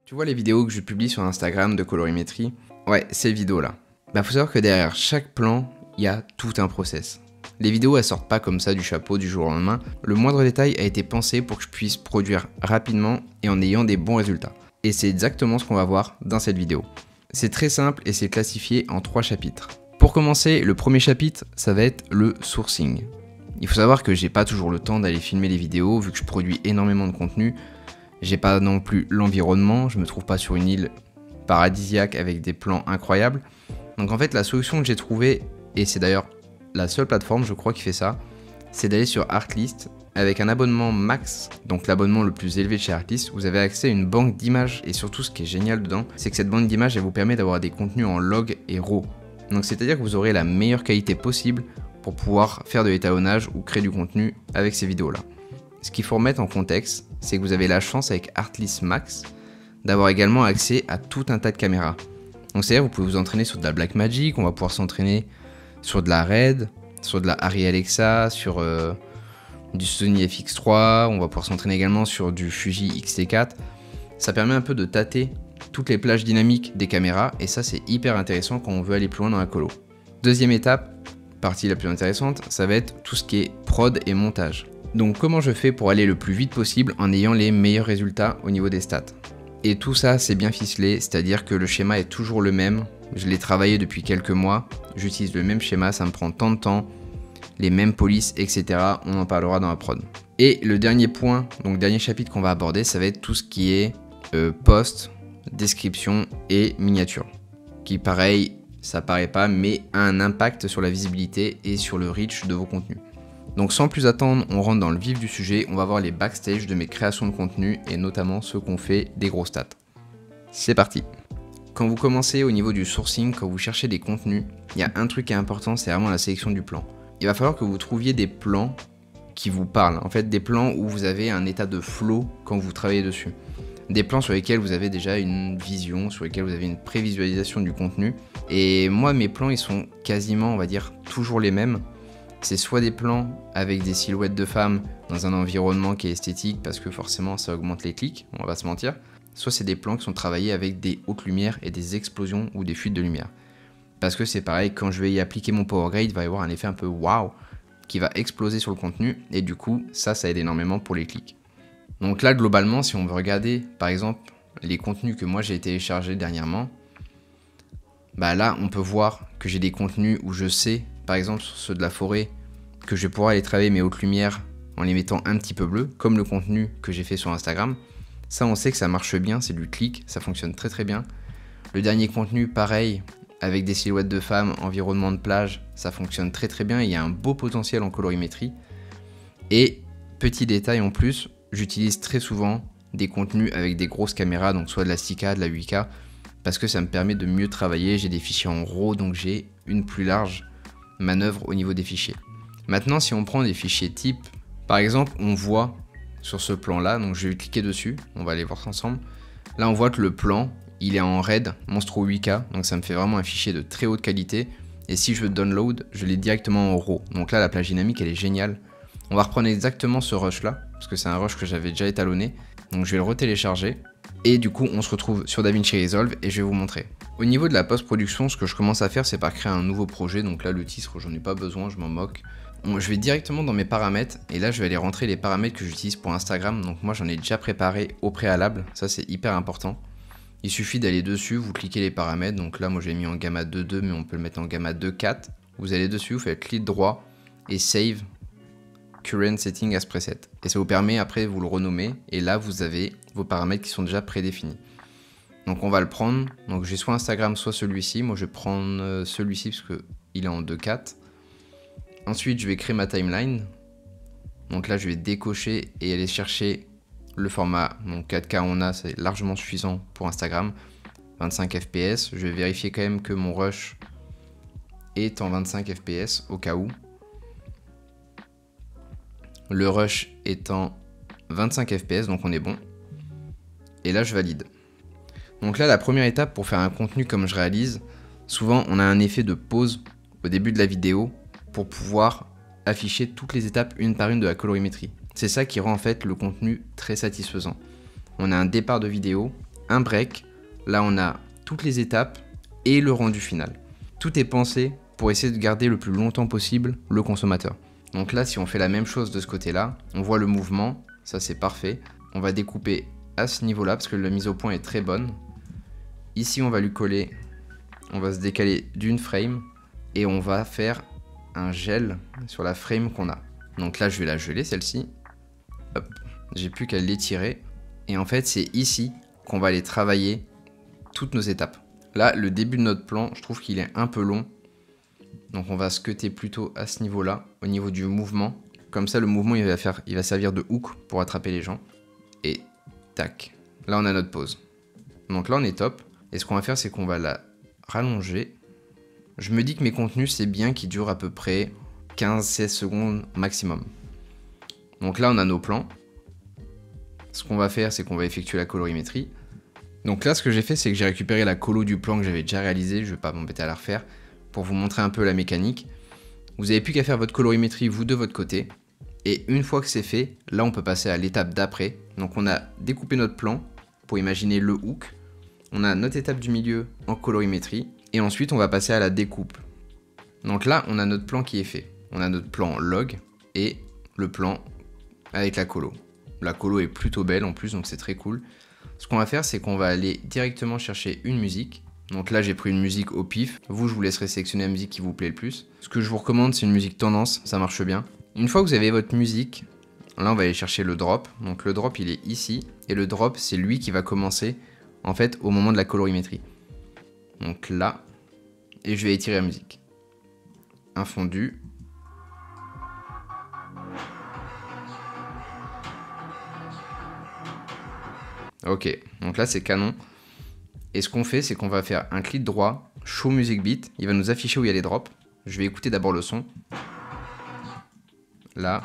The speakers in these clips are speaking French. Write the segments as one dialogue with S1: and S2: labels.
S1: Tu vois les vidéos que je publie sur Instagram de colorimétrie? Ouais, ces vidéos-là. Faut savoir que derrière chaque plan, il y a tout un process. Les vidéos, elles sortent pas comme ça du chapeau du jour au lendemain. Le moindre détail a été pensé pour que je puisse produire rapidement et en ayant des bons résultats. Et c'est exactement ce qu'on va voir dans cette vidéo. C'est très simple et c'est classifié en 3 chapitres. Pour commencer, le premier chapitre, ça va être le sourcing. Il faut savoir que j'ai pas toujours le temps d'aller filmer les vidéos vu que je produis énormément de contenu. J'ai pas non plus l'environnement, je me trouve pas sur une île paradisiaque avec des plans incroyables. Donc en fait la solution que j'ai trouvée, et c'est d'ailleurs la seule plateforme je crois qui fait ça, c'est d'aller sur Artlist avec un abonnement max, donc l'abonnement le plus élevé de chez Artlist. Vous avez accès à une banque d'images et surtout ce qui est génial dedans, c'est que cette banque d'images elle vous permet d'avoir des contenus en log et RAW. Donc c'est à dire que vous aurez la meilleure qualité possible pour pouvoir faire de l'étalonnage ou créer du contenu avec ces vidéos là. Ce qu'il faut remettre en contexte, c'est que vous avez la chance avec Artlist Max d'avoir également accès à tout un tas de caméras. Donc c'est-à-dire que vous pouvez vous entraîner sur de la Blackmagic, on va pouvoir s'entraîner sur de la Red, sur de la Arri Alexa, sur du Sony FX3, on va pouvoir s'entraîner également sur du Fuji X-T4. Ça permet un peu de tâter toutes les plages dynamiques des caméras et ça c'est hyper intéressant quand on veut aller plus loin dans la colo. Deuxième étape, partie la plus intéressante, ça va être tout ce qui est prod et montage. Donc comment je fais pour aller le plus vite possible en ayant les meilleurs résultats au niveau des stats? Et tout ça c'est bien ficelé, c'est-à-dire que le schéma est toujours le même, je l'ai travaillé depuis quelques mois, j'utilise le même schéma, ça me prend tant de temps, les mêmes polices, etc. On en parlera dans la prod. Et le dernier point, donc dernier chapitre qu'on va aborder, ça va être tout ce qui est post, description et miniature. Qui pareil, ça paraît pas, mais a un impact sur la visibilité et sur le reach de vos contenus. Donc sans plus attendre, on rentre dans le vif du sujet, on va voir les backstage de mes créations de contenu et notamment ceux qu'on fait des gros stats. C'est parti. Quand vous commencez au niveau du sourcing, quand vous cherchez des contenus, il y a un truc qui est important, c'est vraiment la sélection du plan. Il va falloir que vous trouviez des plans qui vous parlent, en fait des plans où vous avez un état de flow quand vous travaillez dessus. Des plans sur lesquels vous avez déjà une vision, sur lesquels vous avez une prévisualisation du contenu. Et moi mes plans ils sont quasiment, on va dire, toujours les mêmes. C'est soit des plans avec des silhouettes de femmes dans un environnement qui est esthétique parce que forcément ça augmente les clics, on va pas se mentir. Soit c'est des plans qui sont travaillés avec des hautes lumières et des explosions ou des fuites de lumière. Parce que c'est pareil, quand je vais y appliquer mon power grade, il va y avoir un effet un peu waouh qui va exploser sur le contenu et du coup ça aide énormément pour les clics. Donc là globalement si on veut regarder par exemple les contenus que moi j'ai téléchargés dernièrement, là on peut voir que j'ai des contenus où je sais par exemple sur ceux de la forêt que je vais pouvoir aller travailler mes hautes lumières en les mettant un petit peu bleu comme le contenu que j'ai fait sur Instagram. Ça on sait que ça marche bien, c'est du clic, ça fonctionne très très bien. Le dernier contenu pareil avec des silhouettes de femmes, environnement de plage, ça fonctionne très très bien, il y a un beau potentiel en colorimétrie. Et petit détail en plus, j'utilise très souvent des contenus avec des grosses caméras, donc soit de la 6K, de la 8K, parce que ça me permet de mieux travailler, j'ai des fichiers en RAW, donc j'ai une plus large manœuvre au niveau des fichiers. Maintenant si on prend des fichiers type, par exemple on voit sur ce plan là, donc je vais cliquer dessus, on va aller voir ça ensemble. Là on voit que le plan il est en RAID Monstro 8K, donc ça me fait vraiment un fichier de très haute qualité. Et si je veux download, je l'ai directement en RAW. Donc là la plage dynamique elle est géniale. On va reprendre exactement ce rush là, parce que c'est un rush que j'avais déjà étalonné. Donc je vais le retélécharger. Et du coup on se retrouve sur DaVinci Resolve et je vais vous montrer. Au niveau de la post-production, ce que je commence à faire c'est par créer un nouveau projet. Donc là le titre j'en ai pas besoin, je m'en moque. Je vais directement dans mes paramètres et là je vais aller rentrer les paramètres que j'utilise pour Instagram. Donc moi j'en ai déjà préparé au préalable, ça c'est hyper important. Il suffit d'aller dessus, vous cliquez les paramètres. Donc là moi j'ai mis en gamma 2.2 mais on peut le mettre en gamma 2.4. Vous allez dessus, vous faites clic droit et save current setting as preset. Et ça vous permet après vous le renommer et là vous avez vos paramètres qui sont déjà prédéfinis. Donc on va le prendre, donc j'ai soit Instagram soit celui-ci, moi je vais prendre celui-ci parce qu'il est en 2.4. Ensuite je vais créer ma timeline, donc là je vais décocher et aller chercher le format, donc 4K on a, c'est largement suffisant pour Instagram, 25 fps, je vais vérifier quand même que mon rush est en 25 fps au cas où. Le rush est en 25 fps donc on est bon, et là je valide. Donc là la première étape pour faire un contenu comme je réalise, souvent on a un effet de pause au début de la vidéo pour pouvoir afficher toutes les étapes une par une de la colorimétrie. C'est ça qui rend en fait le contenu très satisfaisant. On a un départ de vidéo, un break. Là, on a toutes les étapes et le rendu final. Tout est pensé pour essayer de garder le plus longtemps possible le consommateur. Donc là, si on fait la même chose de ce côté-là, on voit le mouvement, ça c'est parfait. On va découper à ce niveau-là parce que la mise au point est très bonne. Ici, on va lui coller, on va se décaler d'une frame et on va faire un gel sur la frame qu'on a. Donc là, je vais la geler, celle-ci. Hop, j'ai plus qu'à l'étirer. Et en fait, c'est ici qu'on va aller travailler toutes nos étapes. Là, le début de notre plan, je trouve qu'il est un peu long. Donc on va se cutter plutôt à ce niveau-là, au niveau du mouvement. Comme ça, le mouvement, il va servir de hook pour attraper les gens. Et tac. Là, on a notre pause. Donc là, on est top. Et ce qu'on va faire, c'est qu'on va la rallonger. Je me dis que mes contenus, c'est bien qu'ils durent à peu près 15-16 secondes maximum. Donc là, on a nos plans. Ce qu'on va faire, c'est qu'on va effectuer la colorimétrie. Donc là, ce que j'ai fait, c'est que j'ai récupéré la colo du plan que j'avais déjà réalisé. Je ne vais pas m'embêter à la refaire pour vous montrer un peu la mécanique. Vous n'avez plus qu'à faire votre colorimétrie, vous, de votre côté. Et une fois que c'est fait, là, on peut passer à l'étape d'après. Donc on a découpé notre plan pour imaginer le hook. On a notre étape du milieu en colorimétrie. Et ensuite, on va passer à la découpe. Donc là, on a notre plan qui est fait. On a notre plan log et le plan avec la colo. La colo est plutôt belle en plus, donc c'est très cool. Ce qu'on va faire, c'est qu'on va aller directement chercher une musique. Donc là, j'ai pris une musique au pif. Vous, je vous laisserai sélectionner la musique qui vous plaît le plus. Ce que je vous recommande, c'est une musique tendance, ça marche bien. Une fois que vous avez votre musique, là, on va aller chercher le drop. Donc le drop, il est ici. Et le drop, c'est lui qui va commencer, en fait, au moment de la colorimétrie. Donc là, et je vais étirer la musique. Un fondu. Ok, donc là c'est canon. Et ce qu'on fait, c'est qu'on va faire un clic droit, Show Music Beat. Il va nous afficher où il y a les drops. Je vais écouter d'abord le son. Là.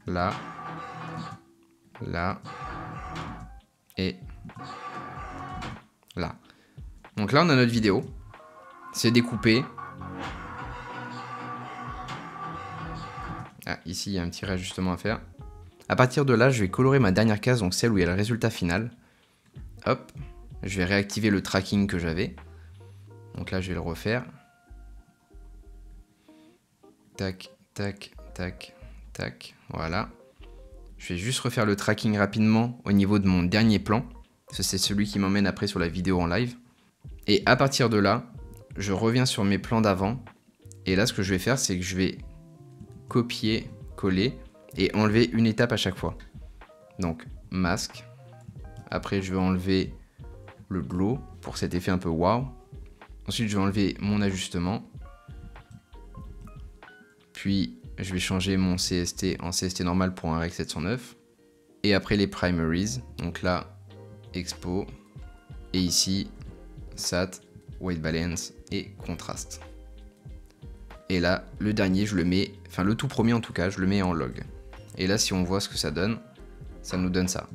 S1: Là. Là. Et là. Donc là, on a notre vidéo. C'est découpé. Ah, ici, il y a un petit réajustement à faire. À partir de là, je vais colorer ma dernière case, donc celle où il y a le résultat final. Hop, je vais réactiver le tracking que j'avais. Donc là, je vais le refaire. Tac, tac, tac, tac, voilà. Je vais juste refaire le tracking rapidement au niveau de mon dernier plan. C'est celui qui m'emmène après sur la vidéo en live. Et à partir de là, je reviens sur mes plans d'avant. Et là, ce que je vais faire, c'est que je vais copier, coller et enlever une étape à chaque fois. Donc, masque. Après, je vais enlever le glow pour cet effet un peu wow. Ensuite, je vais enlever mon ajustement. Puis, je vais changer mon CST en CST normal pour un Rec 709. Et après, les primaries. Donc là, expo. Et ici, sat, white balance et contraste. Et là, le dernier, je le mets, enfin le tout premier en tout cas, je le mets en log. Et là, si on voit ce que ça nous donne ça.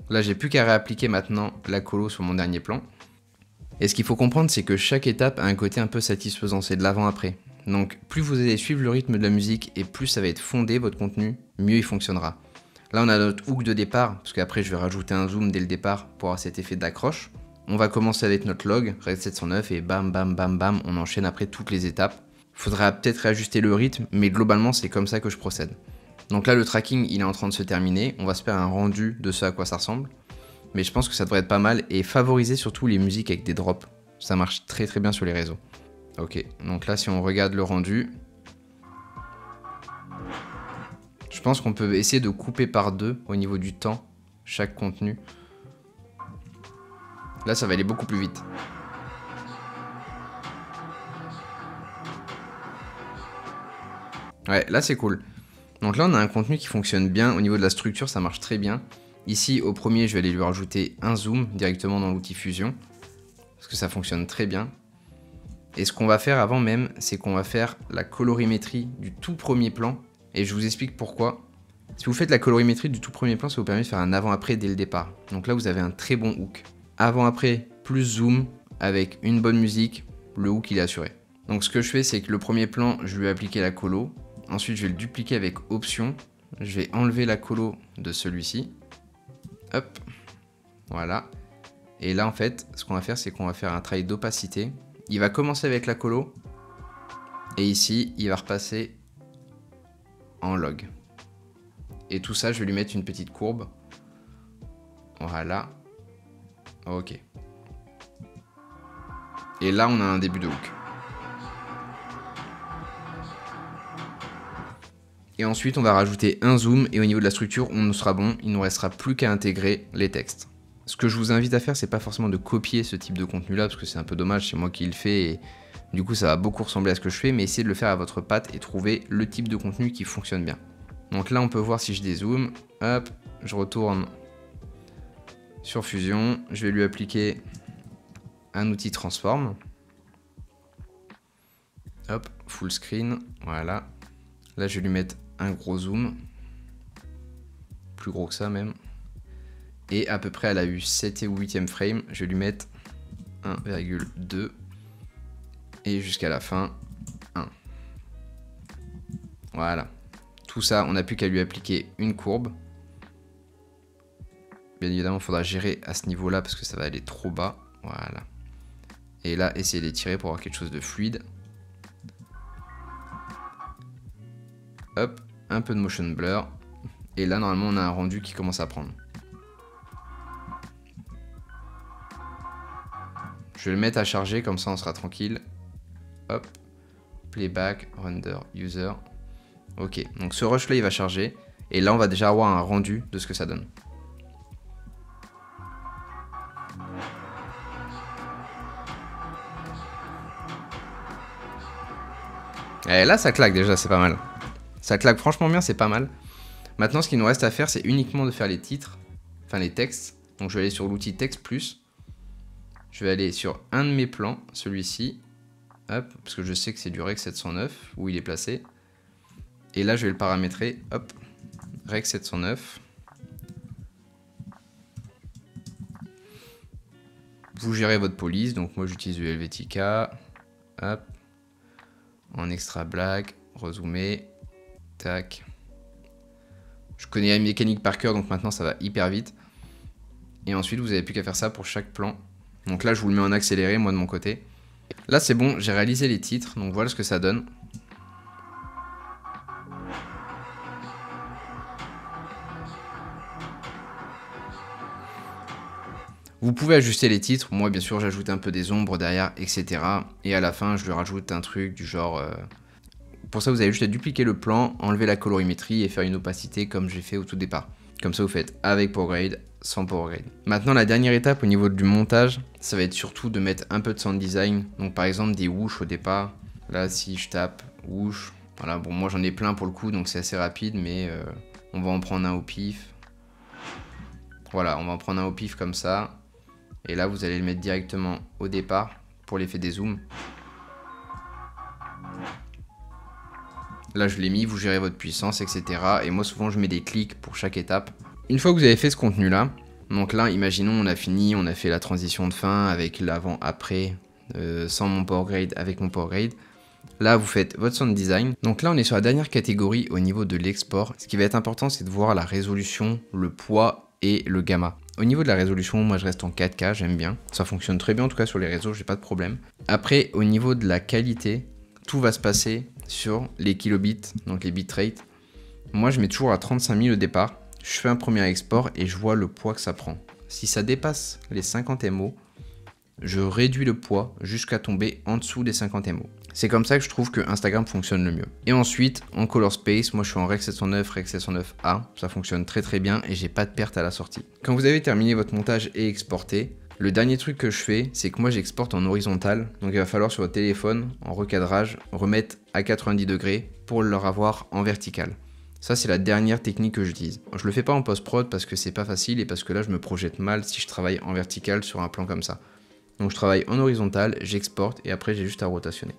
S1: Là, j'ai plus qu'à réappliquer maintenant la colo sur mon dernier plan. Et ce qu'il faut comprendre, c'est que chaque étape a un côté un peu satisfaisant, c'est de l'avant-après. Donc, plus vous allez suivre le rythme de la musique et plus ça va être fondé, votre contenu, mieux il fonctionnera. Là, on a notre hook de départ, parce qu'après, je vais rajouter un zoom dès le départ pour avoir cet effet d'accroche. On va commencer avec notre log, Rec 709, et bam, bam, bam, bam, on enchaîne après toutes les étapes. Faudra peut-être réajuster le rythme, mais globalement, c'est comme ça que je procède. Donc là, le tracking, il est en train de se terminer. On va se faire un rendu de ce à quoi ça ressemble. Mais je pense que ça devrait être pas mal, et favoriser surtout les musiques avec des drops. Ça marche très très bien sur les réseaux. Ok, donc là, si on regarde le rendu, je pense qu'on peut essayer de couper par deux au niveau du temps, chaque contenu. Là, ça va aller beaucoup plus vite. Ouais, là, c'est cool. Donc là, on a un contenu qui fonctionne bien. Au niveau de la structure, ça marche très bien. Ici, au premier, je vais aller lui rajouter un zoom directement dans l'outil Fusion, parce que ça fonctionne très bien. Et ce qu'on va faire avant même, c'est qu'on va faire la colorimétrie du tout premier plan. Et je vous explique pourquoi. Si vous faites la colorimétrie du tout premier plan, ça vous permet de faire un avant-après dès le départ. Donc là, vous avez un très bon hook. Avant-après, plus zoom, avec une bonne musique, le hook il est assuré. Donc ce que je fais, c'est que le premier plan, je lui ai appliqué la colo. Ensuite, je vais le dupliquer avec option. Je vais enlever la colo de celui-ci. Hop, voilà. Et là, en fait, ce qu'on va faire, c'est qu'on va faire un travail d'opacité. Il va commencer avec la colo. Et ici, il va repasser en log. Et tout ça, je vais lui mettre une petite courbe. Voilà. Ok. Et là, on a un début de hook. Et ensuite, on va rajouter un zoom. Et au niveau de la structure, on sera bon. Il ne nous restera plus qu'à intégrer les textes. Ce que je vous invite à faire, c'est pas forcément de copier ce type de contenu-là, parce que c'est un peu dommage, c'est moi qui le fais. Et du coup, ça va beaucoup ressembler à ce que je fais. Mais essayez de le faire à votre patte et trouver le type de contenu qui fonctionne bien. Donc là, on peut voir si je dézoome. Hop, je retourne sur Fusion. Je vais lui appliquer un outil transform. Hop, full screen. Voilà. Là, je vais lui mettre un gros zoom. Plus gros que ça même. Et à peu près à la 7 et 8e frame, je vais lui mettre 1,2. Et jusqu'à la fin, 1. Voilà. Tout ça, on n'a plus qu'à lui appliquer une courbe. Bien évidemment, il faudra gérer à ce niveau-là parce que ça va aller trop bas. Voilà. Et là, essayer d'étirer pour avoir quelque chose de fluide. Hop, un peu de motion blur. Et là, normalement, on a un rendu qui commence à prendre. Je vais le mettre à charger, comme ça on sera tranquille. Hop, playback, render, user. Ok, donc ce rush là il va charger. Et là on va déjà avoir un rendu de ce que ça donne. Et là ça claque déjà, c'est pas mal. Ça claque franchement bien, c'est pas mal. Maintenant ce qu'il nous reste à faire, c'est uniquement de faire les titres, enfin les textes. Donc je vais aller sur l'outil Text Plus. Je vais aller sur un de mes plans, celui-ci. Hop, parce que je sais que c'est du Rec 709 où il est placé. Et là je vais le paramétrer. Hop, Rec 709. Vous gérez votre police, donc moi j'utilise le Helvetica. Hop, en extra black, rezoomer. Tac. Je connais la mécanique par cœur, donc maintenant ça va hyper vite. Et ensuite, vous n'avez plus qu'à faire ça pour chaque plan. Donc là, je vous le mets en accéléré, moi de mon côté. Là, c'est bon, j'ai réalisé les titres, donc voilà ce que ça donne. Vous pouvez ajuster les titres. Moi, bien sûr, j'ajoute un peu des ombres derrière, etc. Et à la fin, je lui rajoute un truc du genre... Pour ça, vous avez juste à dupliquer le plan, enlever la colorimétrie et faire une opacité comme j'ai fait au tout départ. Comme ça, vous faites avec PowerGrade, sans PowerGrade. Maintenant, la dernière étape au niveau du montage, ça va être surtout de mettre un peu de sound design. Donc, par exemple, des whoosh au départ. Là, si je tape whoosh, voilà, bon, moi j'en ai plein pour le coup, donc c'est assez rapide, mais on va en prendre un au pif. Voilà, on va en prendre un au pif comme ça. Et là, vous allez le mettre directement au départ pour l'effet des zooms. Là, je l'ai mis, vous gérez votre puissance, etc. Et moi, souvent, je mets des clics pour chaque étape. Une fois que vous avez fait ce contenu-là, donc là, imaginons, on a fini, on a fait la transition de fin avec l'avant-après, sans mon PowerGrade, avec mon PowerGrade. Là, vous faites votre sound design. Donc là, on est sur la dernière catégorie au niveau de l'export. Ce qui va être important, c'est de voir la résolution, le poids et le gamma. Au niveau de la résolution, moi, je reste en 4K, j'aime bien. Ça fonctionne très bien, en tout cas, sur les réseaux, j'ai pas de problème. Après, au niveau de la qualité, tout va se passer sur les kilobits, donc les bitrates. Moi, je mets toujours à 35 000 au départ. Je fais un premier export et je vois le poids que ça prend. Si ça dépasse les 50 MO, je réduis le poids jusqu'à tomber en dessous des 50 MO. C'est comme ça que je trouve que Instagram fonctionne le mieux. Et ensuite, en color space, moi je suis en Rec 709, Rec 709A. Ça fonctionne très très bien et j'ai pas de perte à la sortie. Quand vous avez terminé votre montage et exporté, le dernier truc que je fais, c'est que moi j'exporte en horizontal. Donc il va falloir sur votre téléphone, en recadrage, remettre à 90 degrés pour le avoir en vertical. Ça, c'est la dernière technique que j'utilise. Je le fais pas en post-prod parce que c'est pas facile et parce que là, je me projette mal si je travaille en vertical sur un plan comme ça. Donc je travaille en horizontal, j'exporte et après j'ai juste à rotationner.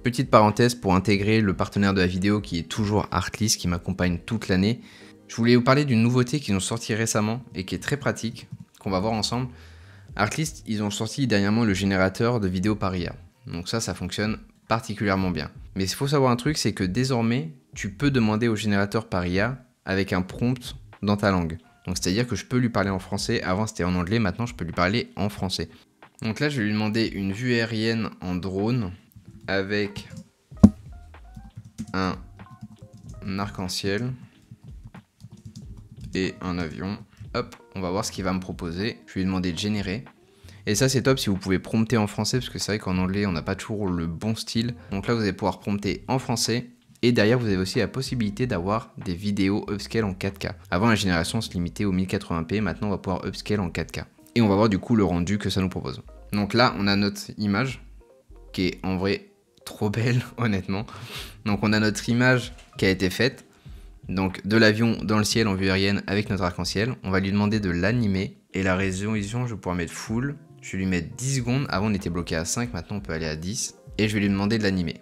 S1: Petite parenthèse pour intégrer le partenaire de la vidéo qui est toujours Artlist, qui m'accompagne toute l'année. Je voulais vous parler d'une nouveauté qu'ils ont sorti récemment et qui est très pratique, qu'on va voir ensemble. Artlist, ils ont sorti dernièrement le générateur de vidéos par IA. Donc ça fonctionne particulièrement bien. Mais il faut savoir un truc, c'est que désormais, tu peux demander au générateur par IA avec un prompt dans ta langue. Donc c'est-à-dire que je peux lui parler en français, avant c'était en anglais, maintenant je peux lui parler en français. Donc là je vais lui demander une vue aérienne en drone avec un arc-en-ciel et un avion. Hop, on va voir ce qu'il va me proposer. Je vais lui demander de générer. Et ça c'est top si vous pouvez prompter en français, parce que c'est vrai qu'en anglais on n'a pas toujours le bon style. Donc là vous allez pouvoir prompter en français. Et derrière, vous avez aussi la possibilité d'avoir des vidéos upscale en 4K. Avant, la génération se limitait au 1080p. Maintenant, on va pouvoir upscale en 4K. Et on va voir du coup le rendu que ça nous propose. Donc là, on a notre image qui est en vrai trop belle, honnêtement. Donc on a notre image qui a été faite. Donc de l'avion dans le ciel en vue aérienne avec notre arc-en-ciel. On va lui demander de l'animer. Et la résolution, je vais pouvoir mettre full. Je vais lui mettre 10 secondes. Avant, on était bloqué à 5. Maintenant, on peut aller à 10. Et je vais lui demander de l'animer.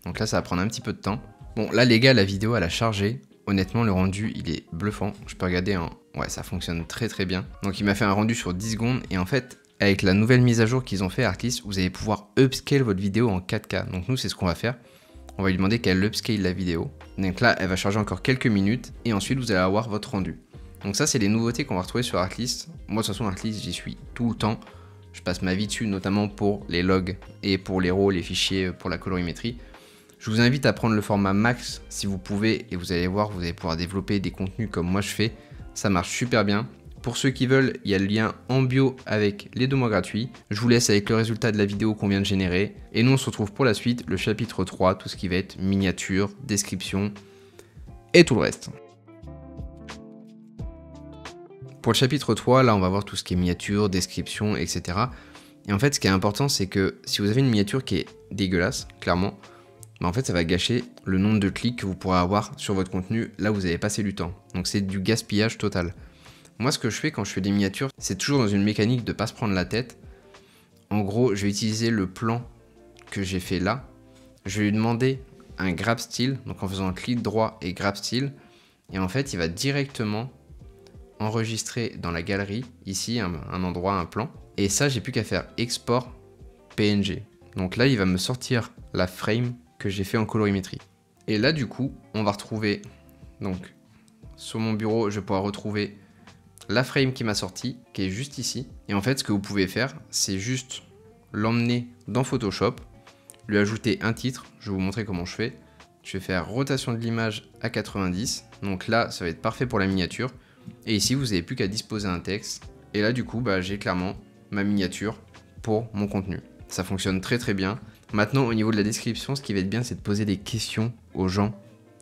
S1: Donc là, ça va prendre un petit peu de temps. Bon, là les gars, la vidéo elle a chargé. Honnêtement, le rendu il est bluffant. Je peux regarder en... Ouais, ça fonctionne très très bien. Donc il m'a fait un rendu sur 10 secondes. Et en fait, avec la nouvelle mise à jour qu'ils ont fait, Artlist, vous allez pouvoir upscale votre vidéo en 4K. Donc nous, c'est ce qu'on va faire. On va lui demander qu'elle upscale la vidéo. Donc là, elle va charger encore quelques minutes. Et ensuite, vous allez avoir votre rendu. Donc ça, c'est les nouveautés qu'on va retrouver sur Artlist. Moi, de toute façon, Artlist, j'y suis tout le temps. Je passe ma vie dessus, notamment pour les logs et pour les RAW, les fichiers pour la colorimétrie. Je vous invite à prendre le format max si vous pouvez et vous allez voir, vous allez pouvoir développer des contenus comme moi je fais. Ça marche super bien. Pour ceux qui veulent, il y a le lien en bio avec les 2 mois gratuits. Je vous laisse avec le résultat de la vidéo qu'on vient de générer. Et nous on se retrouve pour la suite, le chapitre 3, tout ce qui va être miniature, description et tout le reste. Pour le chapitre 3, là on va voir tout ce qui est miniature, description, etc. Et en fait ce qui est important c'est que si vous avez une miniature qui est dégueulasse, clairement, en fait ça va gâcher le nombre de clics que vous pourrez avoir sur votre contenu là où vous avez passé du temps. Donc c'est du gaspillage total. Moi ce que je fais quand je fais des miniatures, c'est toujours dans une mécanique de ne pas se prendre la tête. En gros, je vais utiliser le plan que j'ai fait là. Je vais lui demander un grab style, donc en faisant un clic droit et grab style. Et en fait il va directement enregistrer dans la galerie, ici un endroit, un plan. Et ça j'ai plus qu'à faire export PNG. Donc là il va me sortir la frame que j'ai fait en colorimétrie. Et là du coup on va retrouver, donc sur mon bureau je vais pouvoir retrouver la frame qui m'a sorti, qui est juste ici. Et en fait ce que vous pouvez faire c'est juste l'emmener dans Photoshop, lui ajouter un titre, je vais vous montrer comment je fais. Je vais faire rotation de l'image à 90, donc là ça va être parfait pour la miniature. Et ici vous n'avez plus qu'à disposer un texte. Et là du coup j'ai clairement ma miniature pour mon contenu. Ça fonctionne très très bien. Maintenant, au niveau de la description, ce qui va être bien, c'est de poser des questions aux gens.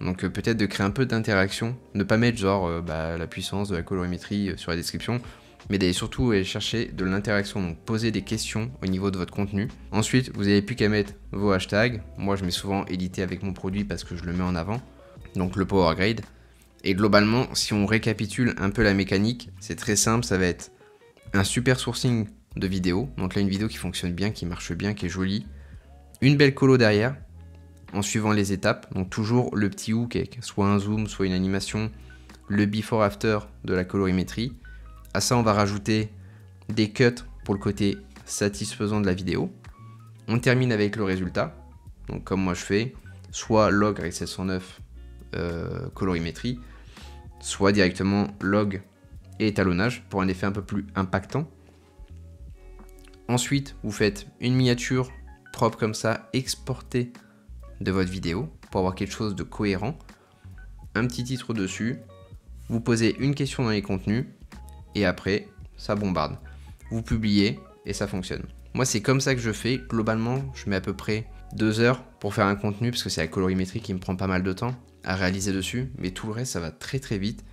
S1: Donc peut-être de créer un peu d'interaction. Ne pas mettre genre la puissance de la colorimétrie sur la description, mais d'aller surtout aller chercher de l'interaction. Donc poser des questions au niveau de votre contenu. Ensuite, vous n'avez plus qu'à mettre vos hashtags. Moi, je mets souvent édité avec mon produit parce que je le mets en avant. Donc le power grade. Et globalement, si on récapitule un peu la mécanique, c'est très simple. Ça va être un super sourcing de vidéos. Donc là, une vidéo qui fonctionne bien, qui marche bien, qui est jolie. Une belle colo derrière, en suivant les étapes, donc toujours le petit hook avec soit un zoom, soit une animation, le before after de la colorimétrie. À ça on va rajouter des cuts pour le côté satisfaisant de la vidéo. On termine avec le résultat, donc comme moi je fais, soit log avec 709 colorimétrie, soit directement log et étalonnage pour un effet un peu plus impactant. Ensuite vous faites une miniature propre comme ça, exporté de votre vidéo pour avoir quelque chose de cohérent, un petit titre dessus, vous posez une question dans les contenus et après ça bombarde. Vous publiez et ça fonctionne. Moi c'est comme ça que je fais, globalement je mets à peu près 2 heures pour faire un contenu parce que c'est la colorimétrie qui me prend pas mal de temps à réaliser dessus, mais tout le reste ça va très très vite.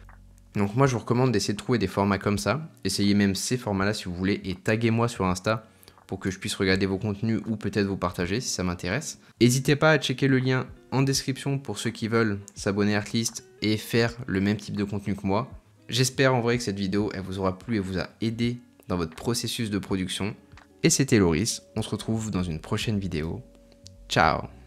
S1: Donc moi je vous recommande d'essayer de trouver des formats comme ça, essayez même ces formats là si vous voulez et taguez-moi sur Insta pour que je puisse regarder vos contenus ou peut-être vous partager si ça m'intéresse. N'hésitez pas à checker le lien en description pour ceux qui veulent s'abonner à Artlist et faire le même type de contenu que moi. J'espère en vrai que cette vidéo elle vous aura plu et vous a aidé dans votre processus de production. Et c'était Loris, on se retrouve dans une prochaine vidéo. Ciao!